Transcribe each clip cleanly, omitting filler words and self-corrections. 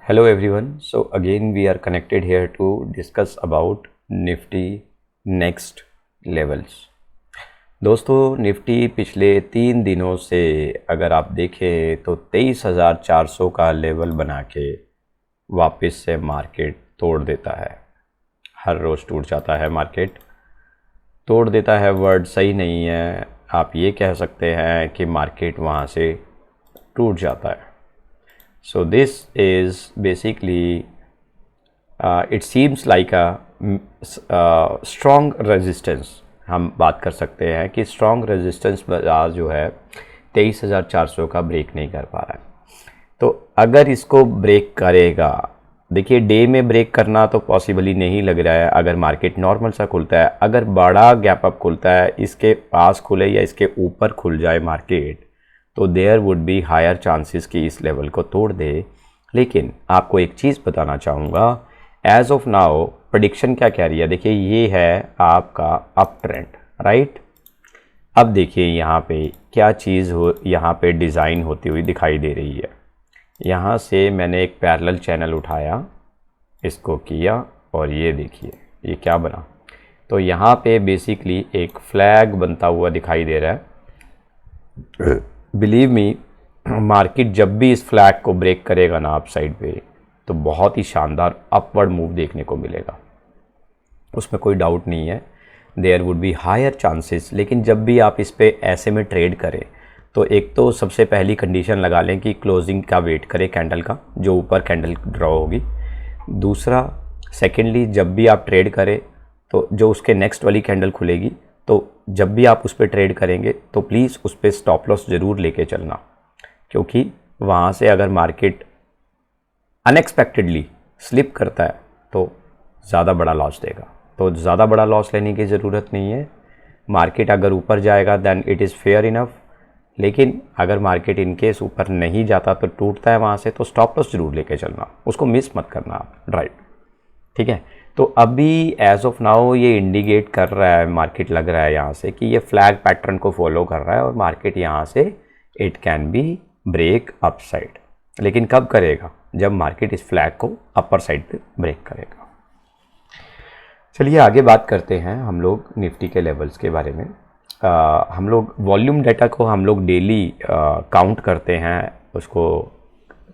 Hello everyone. So again we are connected here to discuss about Nifty next levels. दोस्तों Nifty पिछले 3 दिनों से अगर आप देखें तो 23,400 का लेवल बना के वापस से मार्केट तोड़ देता है। हर रोज़ टूट जाता है मार्केट, तोड़ देता है वर्ड सही नहीं है, आप ये कह सकते हैं कि मार्केट वहाँ से टूट जाता है। So this is basically it seems like a strong resistance। हम बात कर सकते हैं कि strong resistance बाजार जो है 23,400 का ब्रेक नहीं कर पा रहा है। तो अगर इसको ब्रेक करेगा, देखिए डे में ब्रेक करना तो पॉसिबल ही नहीं लग रहा है। अगर मार्केट नॉर्मल सा खुलता है, अगर बड़ा गैप अप खुलता है, इसके पास खुले या इसके ऊपर खुल जाए मार्केट, तो there would be higher chances कि इस लेवल को तोड़ दे। लेकिन आपको एक चीज़ बताना चाहूँगा, एज ऑफ नाउ प्रेडिक्शन क्या कह रही है, देखिए ये है आपका अप ट्रेंड, राइट। अब देखिए यहाँ पे क्या चीज़ हो, यहाँ पे डिज़ाइन होती हुई दिखाई दे रही है। यहाँ से मैंने एक पैरेलल चैनल उठाया, इसको किया और ये देखिए ये क्या बना। तो यहाँ पे बेसिकली एक फ्लैग बनता हुआ दिखाई दे रहा है। बिलीव मी, मार्केट जब भी इस फ्लैग को ब्रेक करेगा ना अप साइड पे, तो बहुत ही शानदार अपवर्ड मूव देखने को मिलेगा, उसमें कोई डाउट नहीं है। There would be higher chances. लेकिन जब भी आप इस पे ऐसे में ट्रेड करें तो एक तो सबसे पहली कंडीशन लगा लें कि क्लोजिंग का वेट करें, कैंडल का, जो ऊपर कैंडल ड्रॉ होगी। दूसरा, सेकेंडली, जब भी आप ट्रेड करें तो जो उसके नेक्स्ट वाली कैंडल खुलेगी, तो जब भी आप उस पर ट्रेड करेंगे तो प्लीज़ उस पर स्टॉप लॉस ज़रूर लेके चलना, क्योंकि वहाँ से अगर मार्केट अनएक्सपेक्टेडली स्लिप करता है तो ज़्यादा बड़ा लॉस देगा। तो ज़्यादा बड़ा लॉस लेने की ज़रूरत नहीं है। मार्केट अगर ऊपर जाएगा then it is fair enough. लेकिन अगर मार्केट इनकेस ऊपर नहीं जाता तो टूटता है वहाँ से, तो स्टॉप लॉस ज़रूर लेके चलना, उसको मिस मत करना आप, राइट। ठीक है, तो अभी एज ऑफ नाउ ये इंडिकेट कर रहा है, मार्केट लग रहा है यहाँ से कि ये फ्लैग पैटर्न को फॉलो कर रहा है और मार्केट यहाँ से it can be break up side. लेकिन कब करेगा? जब मार्केट इस फ्लैग को अपर साइड पे ब्रेक करेगा। चलिए आगे बात करते हैं हम लोग निफ्टी के लेवल्स के बारे में। हम लोग वॉल्यूम डाटा को हम लोग डेली काउंट करते हैं, उसको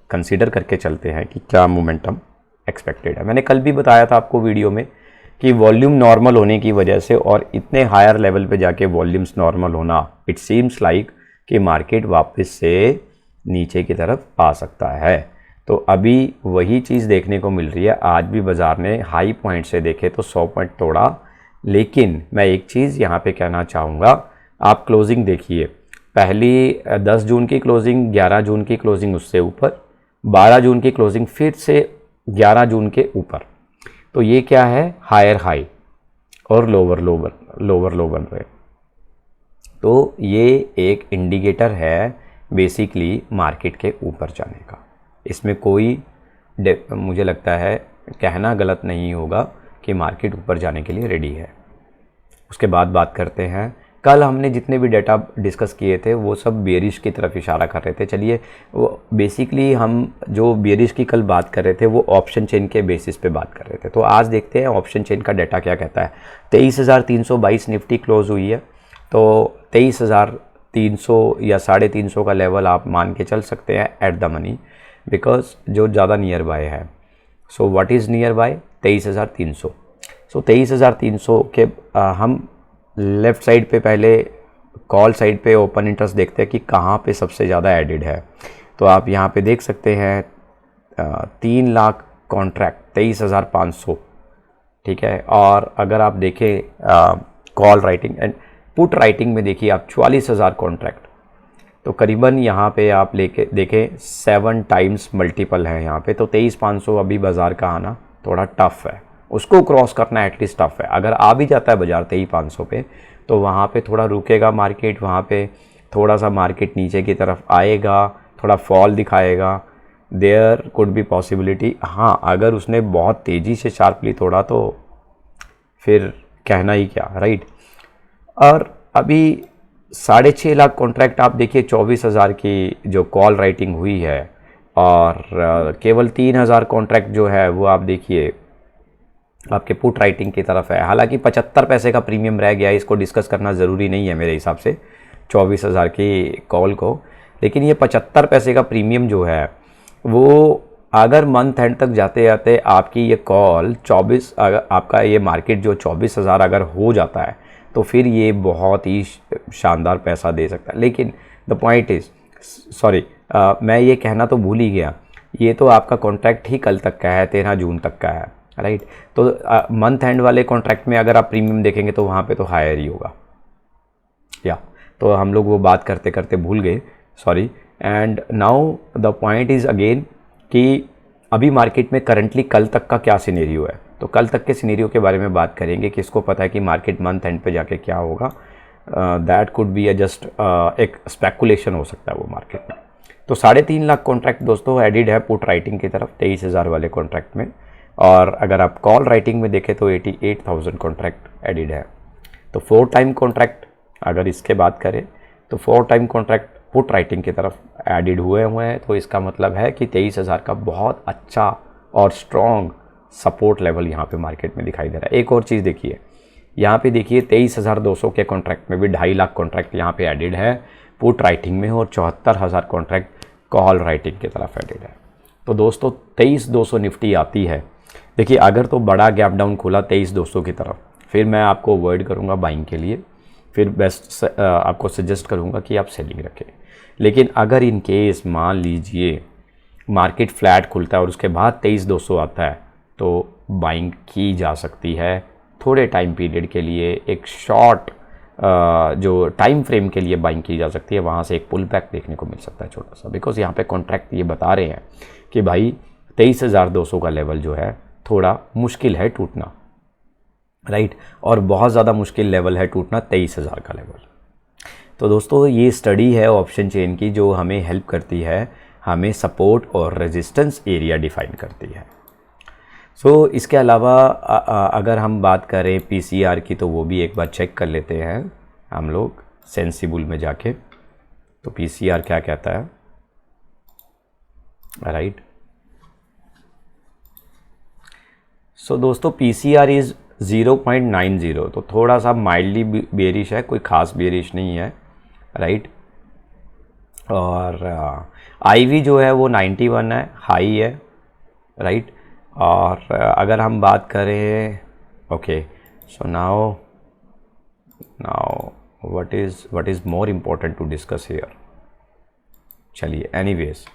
कंसीडर करके चलते हैं कि क्या मोमेंटम एक्सपेक्टेड है। मैंने कल भी बताया था आपको वीडियो में कि वॉल्यूम नॉर्मल होने की वजह से और इतने हायर लेवल पे जाके वॉल्यूम्स नॉर्मल होना, इट सीम्स लाइक कि मार्केट वापस से नीचे की तरफ आ सकता है। तो अभी वही चीज़ देखने को मिल रही है। आज भी बाज़ार ने हाई पॉइंट से देखे तो 100 पॉइंट तोड़ा। लेकिन मैं एक चीज़ यहाँ पे कहना चाहूँगा, आप क्लोजिंग देखिए, पहली 10 जून की क्लोजिंग, 11 जून की क्लोजिंग उससे ऊपर, 12 जून की क्लोजिंग फिर से 11 जून के ऊपर। तो ये क्या है? हायर हाई और लोअर लो बन रहे। तो ये एक इंडिकेटर है बेसिकली मार्केट के ऊपर जाने का। इसमें कोई मुझे लगता है कहना गलत नहीं होगा कि मार्केट ऊपर जाने के लिए रेडी है। उसके बाद बात करते हैं, कल हमने जितने भी डेटा डिस्कस किए थे वो सब बेरिश की तरफ इशारा कर रहे थे। चलिए वो बेसिकली हम जो बेरिश की कल बात कर रहे थे वो ऑप्शन चेन के बेसिस पे बात कर रहे थे। तो आज देखते हैं ऑप्शन चेन का डेटा क्या कहता है। 23,322 निफ्टी क्लोज हुई है, तो 23,300 या 350 का लेवल आप मान के चल सकते हैं एट द मनी, बिकॉज जो ज़्यादा नियर बाय है। So what is near by? 23,300। सो 23,300 के हम लेफ़्ट साइड पे पहले कॉल साइड पे ओपन इंटरेस्ट देखते हैं कि कहाँ पे सबसे ज़्यादा एडिड है। तो आप यहाँ पे देख सकते हैं 3 लाख कॉन्ट्रैक्ट, 23,500, ठीक है। और अगर आप देखें call writing and put writing में देखिए आप 44,000 कॉन्ट्रैक्ट, तो करीबन यहाँ पे आप लेके देखें 7 टाइम्स मल्टीपल है यहाँ पे। तो 23,500 अभी बाज़ार का आना थोड़ा टफ़ है, उसको क्रॉस करना एटलीस्ट टफ है। अगर आ भी जाता है बाज़ार 23,500 पे, तो वहाँ पे थोड़ा रुकेगा मार्केट, वहाँ पे थोड़ा सा मार्केट नीचे की तरफ आएगा, थोड़ा फॉल दिखाएगा, देयर कुड बी पॉसिबिलिटी। हाँ, अगर उसने बहुत तेज़ी से शार्पली तोड़ा तो फिर कहना ही क्या, राइट। और अभी 6.5 लाख कॉन्ट्रैक्ट आप देखिए, 24,000 की जो कॉल राइटिंग हुई है, और केवल 3000 कॉन्ट्रैक्ट जो है वो आप देखिए आपके पुट राइटिंग की तरफ है। हालांकि 75 पैसे का प्रीमियम रह गया, इसको डिस्कस करना ज़रूरी नहीं है मेरे हिसाब से 24,000 की कॉल को, लेकिन ये 75 पैसे का प्रीमियम जो है वो अगर मंथ एंड तक जाते जाते आपकी ये कॉल 24, अगर आपका ये मार्केट जो 24,000 अगर हो जाता है तो फिर ये बहुत ही शानदार पैसा दे सकता है। लेकिन द पॉइंट इज़, सॉरी मैं ये कहना तो भूल ही गया, ये तो आपका कॉन्ट्रैक्ट ही कल तक का है, 13 जून तक का है, राइट। तो मंथ एंड वाले कॉन्ट्रैक्ट में अगर आप प्रीमियम देखेंगे तो वहाँ पे तो हायर ही होगा, या तो हम लोग वो बात करते करते भूल गए, sorry. And now the point is again कि अभी मार्केट में करंटली कल तक का क्या सिनेरियो है। तो कल तक के सिनेरियो के बारे में बात करेंगे, किसको पता है कि मार्केट मंथ एंड पे जाके क्या होगा। दैट कुड बी जस्ट एक स्पेकुलेशन हो सकता है वो मार्केट में। तो 3.5 लाख कॉन्ट्रैक्ट दोस्तों एडिड है पुट राइटिंग की तरफ 23,000 वाले कॉन्ट्रैक्ट में, और अगर आप कॉल राइटिंग में देखें तो 88,000 कॉन्ट्रैक्ट एडिड है। तो 4 टाइम कॉन्ट्रैक्ट अगर इसके बात करें तो 4 टाइम कॉन्ट्रैक्ट पुट राइटिंग की तरफ एडिड हुए हैं, तो इसका मतलब है कि 23,000 का बहुत अच्छा और स्ट्रॉन्ग सपोर्ट लेवल यहाँ पे मार्केट में दिखाई दे रहा है। एक और चीज़ देखिए, यहाँ पे देखिए 23,200 के कॉन्ट्रैक्ट में भी 2.5 लाख कॉन्ट्रैक्ट यहाँ पे एडिड है पुट राइटिंग में, और 74,000 कॉन्ट्रैक्ट कॉल राइटिंग की तरफ एडिड है। तो दोस्तों 23,200 निफ्टी आती है। देखिए अगर तो बड़ा गैप डाउन खुला 23,200 की तरफ, फिर मैं आपको अवॉइड करूँगा बाइंग के लिए, फिर बेस्ट आपको सजेस्ट करूँगा कि आप सेलिंग रखें। लेकिन अगर इन केस मान लीजिए मार्केट फ्लैट खुलता है और उसके बाद 23,200 आता है तो बाइंग की जा सकती है थोड़े टाइम पीरियड के लिए, एक शॉर्ट जो टाइम फ्रेम के लिए बाइंग की जा सकती है। वहाँ से एक पुल बैक देखने को मिल सकता है छोटा सा, बिकॉज यहाँ पे कॉन्ट्रैक्ट ये बता रहे हैं कि भाई 23,200 का लेवल जो है थोड़ा मुश्किल है टूटना, राइट। और बहुत ज़्यादा मुश्किल लेवल है टूटना 23,000 का लेवल। तो दोस्तों ये स्टडी है ऑप्शन चेन की जो हमें हेल्प करती है, हमें सपोर्ट और रेजिस्टेंस एरिया डिफाइन करती है। सो इसके अलावा अगर हम बात करें पीसीआर की तो वो भी एक बार चेक कर लेते हैं हम लोग सेंसिबल में जाके। तो पीसीआर क्या कहता है, राइट। सो दोस्तों पीसीआर इज़ 0.90, तो थोड़ा सा माइल्डली बेरिश है, कोई ख़ास बेरिश नहीं है, राइट। और आईवी जो है वो 91 है, हाई है, राइट। और अगर हम बात करें, okay, so now what is more important to discuss here. चलिए anyways,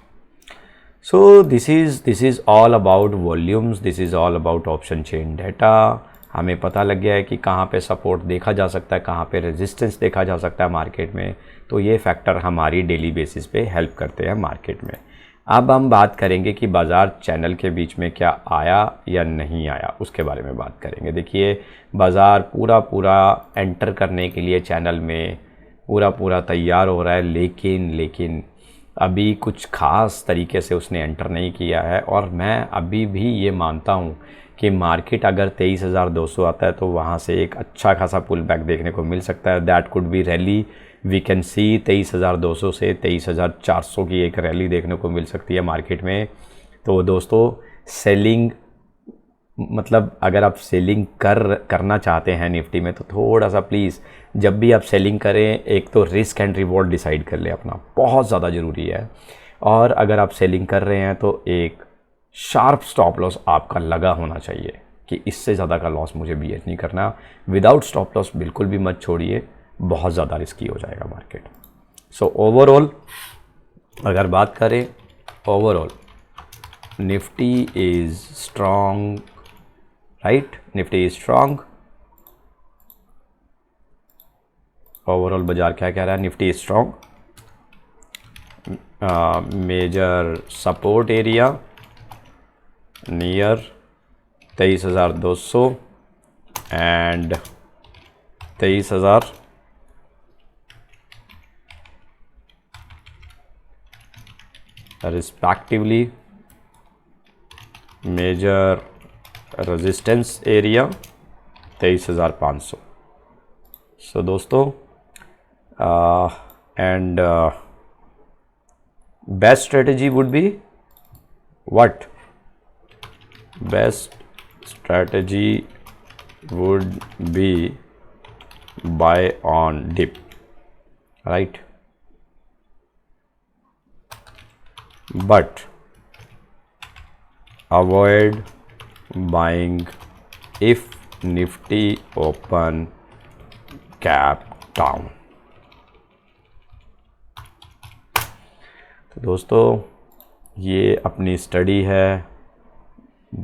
so this is all about volumes, this is all about option chain data. हमें पता लग गया है कि कहाँ पे सपोर्ट देखा जा सकता है, कहाँ पे रेजिस्टेंस देखा जा सकता है मार्केट में। तो ये फैक्टर हमारी डेली बेसिस पे हेल्प करते हैं मार्केट में। अब हम बात करेंगे कि बाज़ार चैनल के बीच में क्या आया या नहीं आया, उसके बारे में बात करेंगे। देखिए बाज़ार पूरा एंटर करने के लिए चैनल में पूरा तैयार हो रहा है, लेकिन अभी कुछ ख़ास तरीके से उसने एंटर नहीं किया है। और मैं अभी भी ये मानता हूँ कि मार्केट अगर 23,200 आता है तो वहाँ से एक अच्छा खासा पुल बैक देखने को मिल सकता है। That could be rally, we can see 23,200 से 23,400 की एक रैली देखने को मिल सकती है मार्केट में। तो दोस्तों सेलिंग, मतलब अगर आप सेलिंग करना चाहते हैं निफ्टी में तो थोड़ा सा प्लीज़ जब भी आप सेलिंग करें एक तो रिस्क एंड रिवॉर्ड डिसाइड कर लें अपना, बहुत ज़्यादा ज़रूरी है। और अगर आप सेलिंग कर रहे हैं तो एक शार्प स्टॉप लॉस आपका लगा होना चाहिए कि इससे ज़्यादा का लॉस मुझे बियर नहीं करना। विदाउट स्टॉप लॉस बिल्कुल भी मत छोड़िए, बहुत ज़्यादा रिस्की हो जाएगा मार्केट। सो ओवरऑल अगर बात करें, overall Nifty is strong, right, Nifty is strong. Overall बाजार क्या कह रहा है, Nifty is strong. Major support area near 23,200 and 23,000 respectively. Major resistance area 23,500। So दोस्तों and best strategy would be what best strategy would be buy on dip, right? But avoid buying if Nifty open gap down। तो दोस्तों ये अपनी study है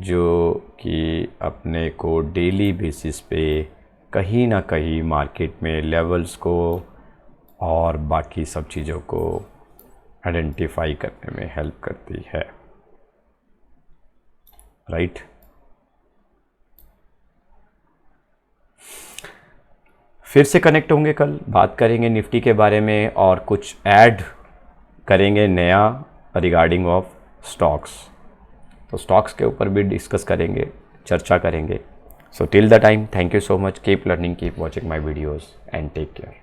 जो कि अपने को डेली बेसिस पे कहीं ना कहीं मार्केट में लेवल्स को और बाकी सब चीज़ों को आइडेंटिफाई करने में हेल्प करती है, राइट। फिर से कनेक्ट होंगे कल, बात करेंगे निफ्टी के बारे में और कुछ ऐड करेंगे नया रिगार्डिंग ऑफ स्टॉक्स। तो स्टॉक्स के ऊपर भी डिस्कस करेंगे, चर्चा करेंगे। So till the time, thank you so much, keep learning, keep watching my videos and take care.